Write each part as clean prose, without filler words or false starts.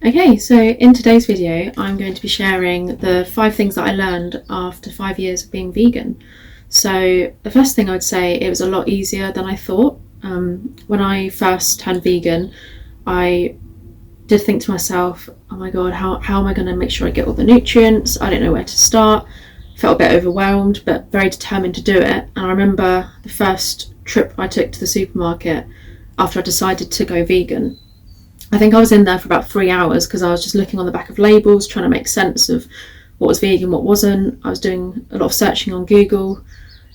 Okay, so in today's video, I'm going to be sharing the 5 things that I learned after 5 years of being vegan. So the first thing I would say, it was a lot easier than I thought. When I first turned vegan, I did think to myself, oh my god, how am I going to make sure I get all the nutrients? I don't know where to start. Felt a bit overwhelmed, but very determined to do it. And I remember the first trip I took to the supermarket after I decided to go vegan. I think I was in there for about 3 hours because I was just looking on the back of labels, trying to make sense of what was vegan, what wasn't. I was doing a lot of searching on Google.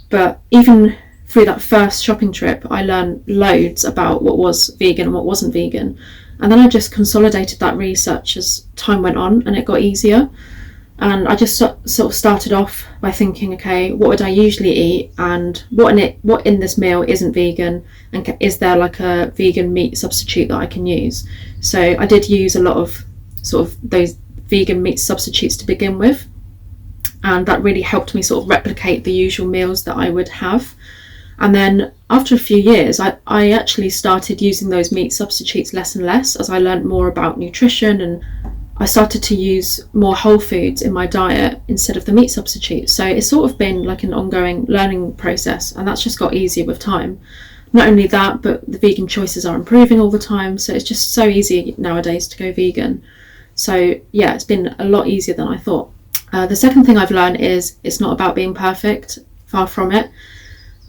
But even through that first shopping trip, I learned loads about what was vegan and what wasn't vegan. And then I just consolidated that research as time went on, and it got easier. And I just sort of started off by thinking, okay, what would I usually eat, and what in this meal isn't vegan, and is there like a vegan meat substitute that I can use? So I did use a lot of sort of those vegan meat substitutes to begin with, and that really helped me sort of replicate the usual meals that I would have. And then after a few years, I actually started using those meat substitutes less and less as I learned more about nutrition, and I started to use more whole foods in my diet instead of the meat substitutes. So it's sort of been like an ongoing learning process, and that's just got easier with time. Not only that, but the vegan choices are improving all the time, so it's just so easy nowadays to go vegan. So yeah, it's been a lot easier than I thought. The second thing I've learned is it's not about being perfect, far from it.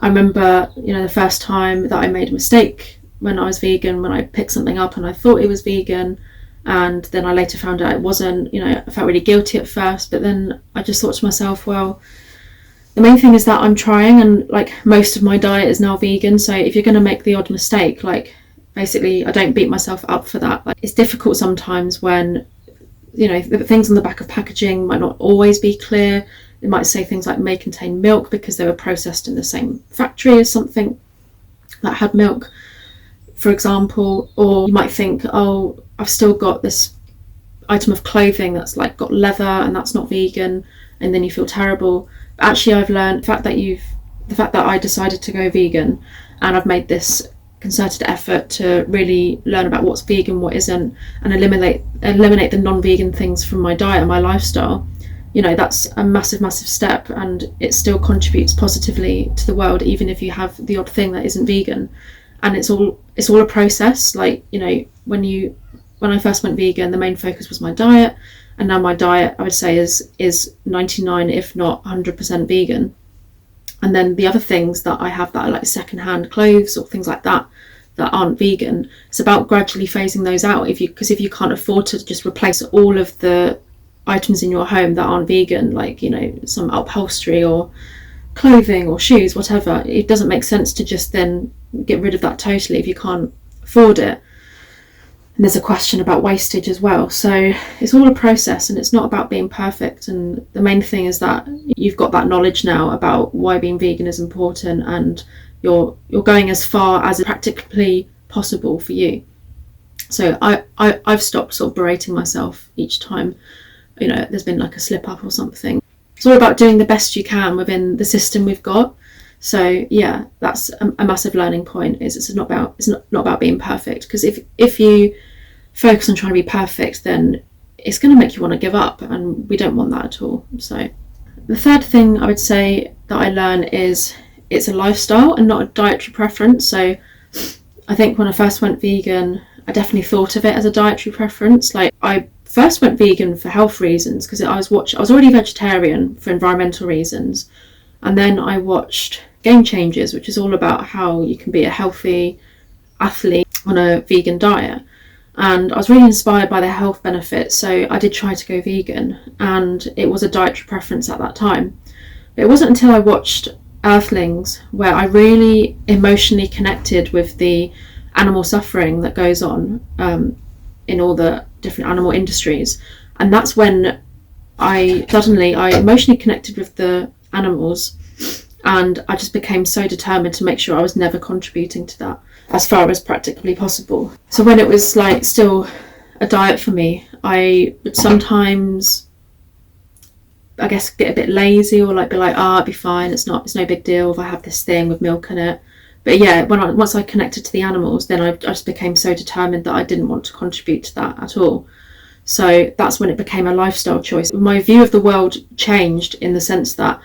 I remember, the first time that I made a mistake when I was vegan, when I picked something up and I thought it was vegan, and then I later found out it wasn't. I felt really guilty at first, but then I just thought to myself, well, the main thing is that I'm trying, and like most of my diet is now vegan, so if you're going to make the odd mistake, like basically I don't beat myself up for that. Like, it's difficult sometimes when the things on the back of packaging might not always be clear. It might say things like may contain milk because they were processed in the same factory as something that had milk, for example. Or you might think, oh, I've still got this item of clothing that's like got leather and that's not vegan, and then you feel terrible. But actually I've learned the fact that I decided to go vegan, and I've made this concerted effort to really learn about what's vegan, what isn't, and eliminate the non-vegan things from my diet and my lifestyle. That's a massive step, and it still contributes positively to the world, even if you have the odd thing that isn't vegan. And it's all a process. Like, when I first went vegan, the main focus was my diet, and now my diet, I would say, is 99 if not 100% vegan. And then the other things that I have that are like secondhand clothes or things like that aren't vegan, it's about gradually phasing those out. Because if you can't afford to just replace all of the items in your home that aren't vegan, like some upholstery or clothing or shoes, whatever, it doesn't make sense to just then get rid of that totally if you can't afford it. And there's a question about wastage as well. So it's all a process, and it's not about being perfect. And the main thing is that you've got that knowledge now about why being vegan is important, and you're going as far as practically possible for you. So I've stopped sort of berating myself each time there's been like a slip up or something. It's all about doing the best you can within the system we've got. So yeah, that's a massive learning point. It's not about being perfect, because if you focus on trying to be perfect, then it's going to make you want to give up, and we don't want that at all. So the third thing I would say that I learned is it's a lifestyle and not a dietary preference. So I think when I first went vegan, I definitely thought of it as a dietary preference. Like, I first went vegan for health reasons, because I was already vegetarian for environmental reasons, and then I watched Game Changers, which is all about how you can be a healthy athlete on a vegan diet, and I was really inspired by their health benefits, so I did try to go vegan, and it was a dietary preference at that time. But it wasn't until I watched Earthlings where I really emotionally connected with the animal suffering that goes on in all the different animal industries, and that's when I emotionally connected with the animals, and I just became so determined to make sure I was never contributing to that as far as practically possible. So when it was like still a diet for me, I would sometimes, I guess, get a bit lazy, or like be like, it'd be fine, it's no big deal if I have this thing with milk in it. But yeah, once I connected to the animals, then I just became so determined that I didn't want to contribute to that at all. So that's when it became a lifestyle choice. My view of the world changed in the sense that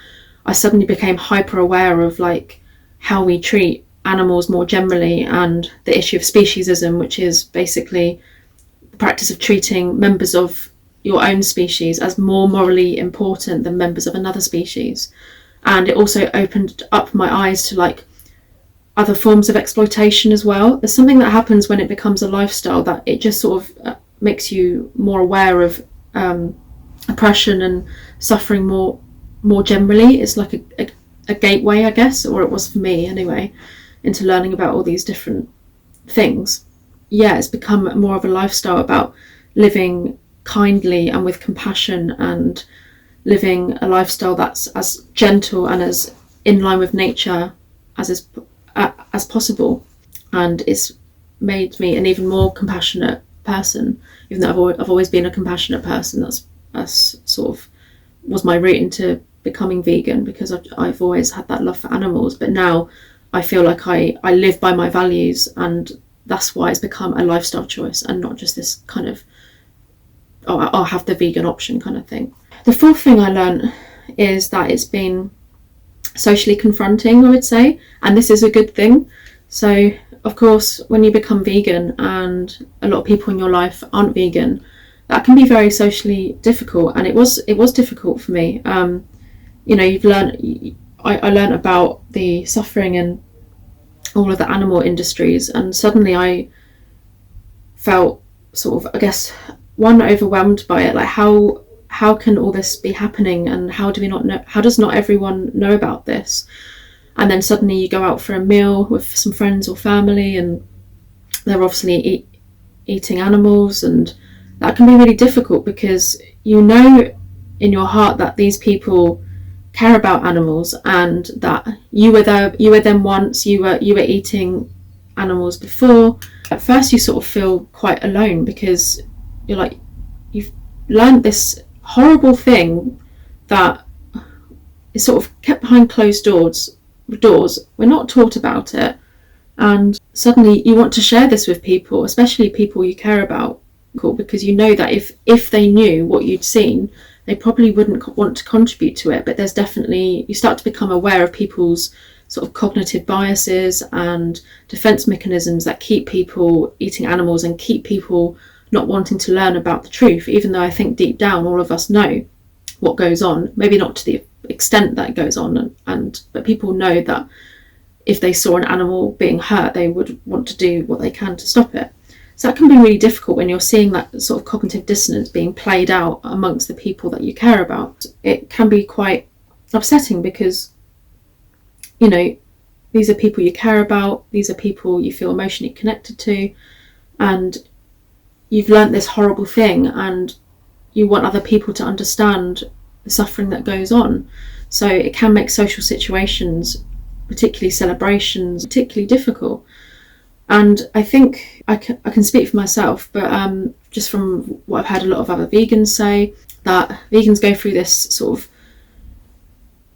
I suddenly became hyper aware of like how we treat animals more generally, and the issue of speciesism, which is basically the practice of treating members of your own species as more morally important than members of another species. And it also opened up my eyes to like other forms of exploitation as well. There's something that happens when it becomes a lifestyle, that it just sort of makes you more aware of oppression and suffering more generally. It's like a gateway, I guess, or it was for me anyway, into learning about all these different things. Yeah, it's become more of a lifestyle about living kindly and with compassion, and living a lifestyle that's as gentle and as in line with nature as possible. And it's made me an even more compassionate person, even though I've always been a compassionate person. That's sort of was my route into becoming vegan, because I've always had that love for animals, but now I feel like I live by my values, and that's why it's become a lifestyle choice and not just this kind of, oh, I'll have the vegan option kind of thing. The fourth thing I learned is that it's been socially confronting, I would say, and this is a good thing. So of course, when you become vegan and a lot of people in your life aren't vegan, that can be very socially difficult, and it was difficult for me. You know, I learned about the suffering in all of the animal industries, and suddenly I felt sort of, I guess, one, overwhelmed by it. Like, how can all this be happening, and how does not everyone know about this? And then suddenly you go out for a meal with some friends or family, and they're obviously eating animals, and that can be really difficult, because you know in your heart that these people care about animals, and that you were them once, you were eating animals before. At first you sort of feel quite alone, because you're like, you've learned this horrible thing that is sort of kept behind closed doors. We're not taught about it, and suddenly you want to share this with people, especially people you care about, because you know that if they knew what you'd seen, they probably wouldn't want to contribute to it. But there's definitely, you start to become aware of people's sort of cognitive biases and defense mechanisms that keep people eating animals and keep people not wanting to learn about the truth, even though I think deep down all of us know what goes on, maybe not to the extent that it goes on, but people know that if they saw an animal being hurt, they would want to do what they can to stop it. So that can be really difficult when you're seeing that sort of cognitive dissonance being played out amongst the people that you care about. It can be quite upsetting, because, you know, these are people you care about, these are people you feel emotionally connected to, and you've learnt this horrible thing, and you want other people to understand the suffering that goes on. So it can make social situations, particularly celebrations, particularly difficult. And I think I can speak for myself, but just from what I've heard a lot of other vegans say, that vegans go through this sort of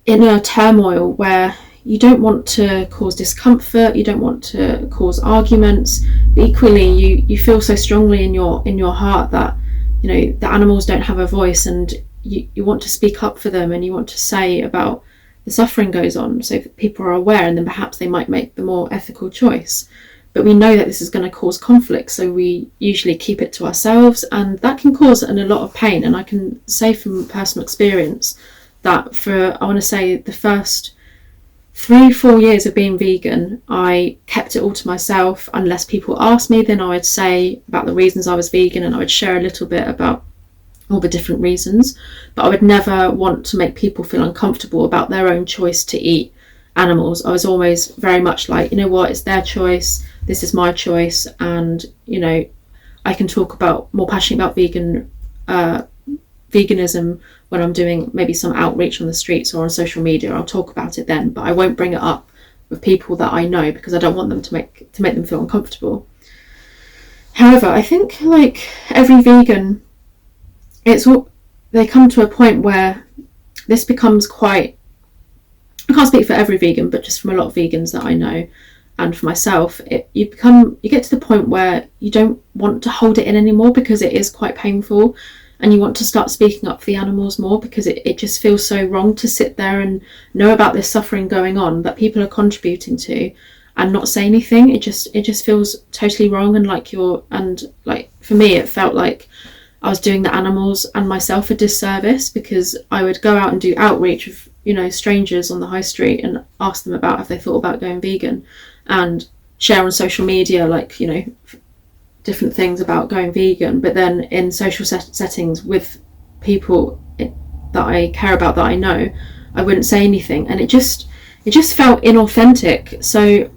inner turmoil where you don't want to cause discomfort, you don't want to cause arguments, but equally you feel so strongly in your heart that, you know, the animals don't have a voice, and you want to speak up for them, and you want to say about the suffering goes on, so that people are aware, and then perhaps they might make the more ethical choice. But we know that this is going to cause conflict, so we usually keep it to ourselves, and that can cause a lot of pain. And I can say from personal experience that for, I want to say, the first 3-4 years of being vegan, I kept it all to myself. Unless people asked me, then I would say about the reasons I was vegan, and I would share a little bit about all the different reasons, but I would never want to make people feel uncomfortable about their own choice to eat animals. I was always very much like, you know what, it's their choice, this is my choice, and, you know, I can talk about more passionate about veganism when I'm doing maybe some outreach on the streets or on social media. I'll talk about it then, but I won't bring it up with people that I know, because I don't want them to make them feel uncomfortable. However, I think like every vegan, they come to a point where this becomes quite, I can't speak for every vegan, but just from a lot of vegans that I know, and for myself, you get to the point where you don't want to hold it in anymore, because it is quite painful, and you want to start speaking up for the animals more, because it just feels so wrong to sit there and know about this suffering going on that people are contributing to and not say anything. It just feels totally wrong, and like for me it felt like I was doing the animals and myself a disservice, because I would go out and do outreach with, you know, strangers on the high street and ask them about if they thought about going vegan, and share on social media, like, you know, different things about going vegan. But then in social settings with people that I care about, that I know, I wouldn't say anything, and it just felt inauthentic. So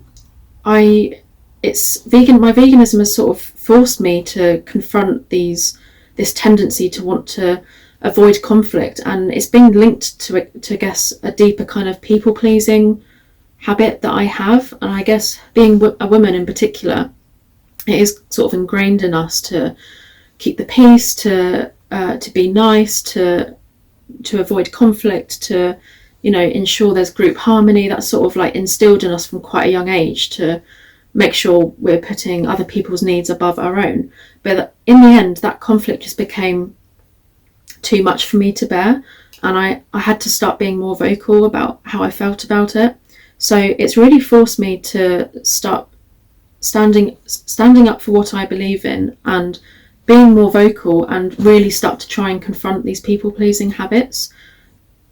my veganism has sort of forced me to confront this tendency to want to avoid conflict, and it's been linked to I guess a deeper kind of people pleasing habit that I have. And I guess being a woman in particular, it is sort of ingrained in us to keep the peace, to be nice, to avoid conflict, to, you know, ensure there's group harmony. That's sort of like instilled in us from quite a young age, to make sure we're putting other people's needs above our own. But in the end, that conflict just became too much for me to bear, and I had to start being more vocal about how I felt about it. So it's really forced me to start standing up for what I believe in, and being more vocal, and really start to try and confront these people-pleasing habits.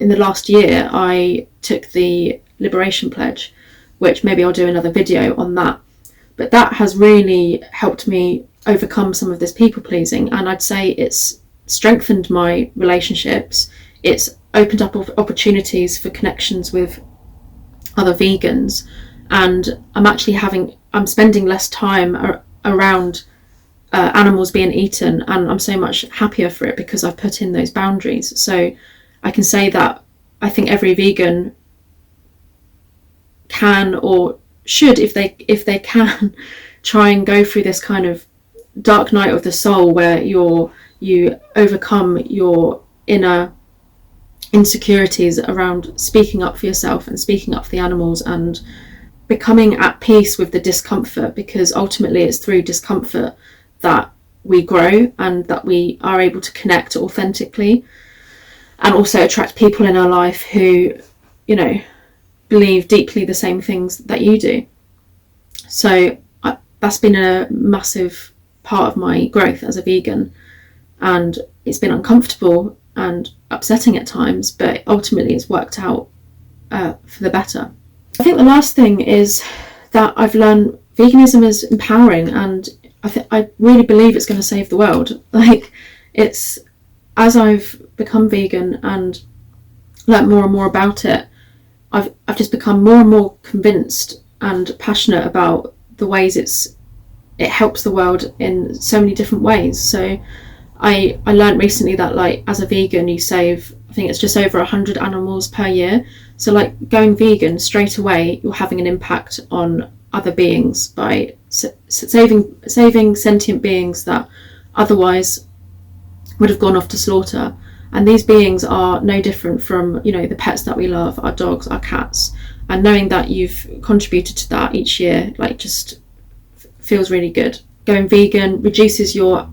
In the last year, I took the Liberation Pledge, which maybe I'll do another video on that. But that has really helped me overcome some of this people-pleasing, and I'd say it's strengthened my relationships. It's opened up opportunities for connections with other vegans, and I'm spending less time around animals being eaten, and I'm so much happier for it because I've put in those boundaries. So I can say that I think every vegan can, or should, if they can, try and go through this kind of dark night of the soul, where you overcome your inner insecurities around speaking up for yourself and speaking up for the animals, and becoming at peace with the discomfort, because ultimately it's through discomfort that we grow, and that we are able to connect authentically, and also attract people in our life who, you know, believe deeply the same things that you do. So that's been a massive part of my growth as a vegan, and it's been uncomfortable and upsetting at times, but ultimately it's worked out for the better. I think the last thing is that I've learned veganism is empowering, and I really believe it's going to save the world. Like, it's, as I've become vegan and learnt more and more about it, I've just become more and more convinced and passionate about the ways it helps the world in so many different ways. So I learned recently that, like, as a vegan, you save, I think it's just over 100 animals per year. So, like, going vegan, straight away you're having an impact on other beings by saving sentient beings that otherwise would have gone off to slaughter. And these beings are no different from, you know, the pets that we love, our dogs, our cats. And knowing that you've contributed to that each year, like, just feels really good. Going vegan reduces your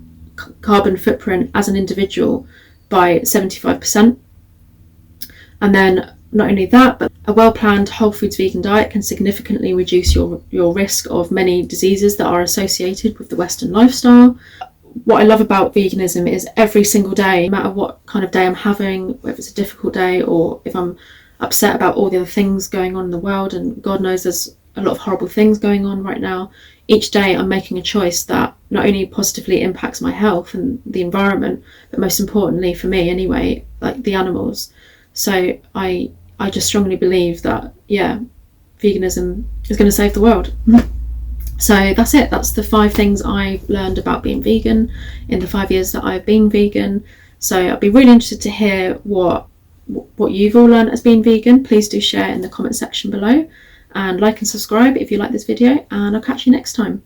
carbon footprint as an individual by 75%. And then not only that, but a well-planned whole foods vegan diet can significantly reduce your risk of many diseases that are associated with the Western lifestyle. What I love about veganism is every single day, no matter what kind of day I'm having, whether it's a difficult day or if I'm upset about all the other things going on in the world, and God knows there's a lot of horrible things going on right now, each day I'm making a choice that not only positively impacts my health and the environment, but most importantly for me anyway, like the animals. So I just strongly believe that, yeah, veganism is going to save the world. So that's it. That's the 5 things I've learned about being vegan in the 5 years that I've been vegan. So I'd be really interested to hear what you've all learned as being vegan. Please do share in the comment section below, and like and subscribe if you like this video, and I'll catch you next time.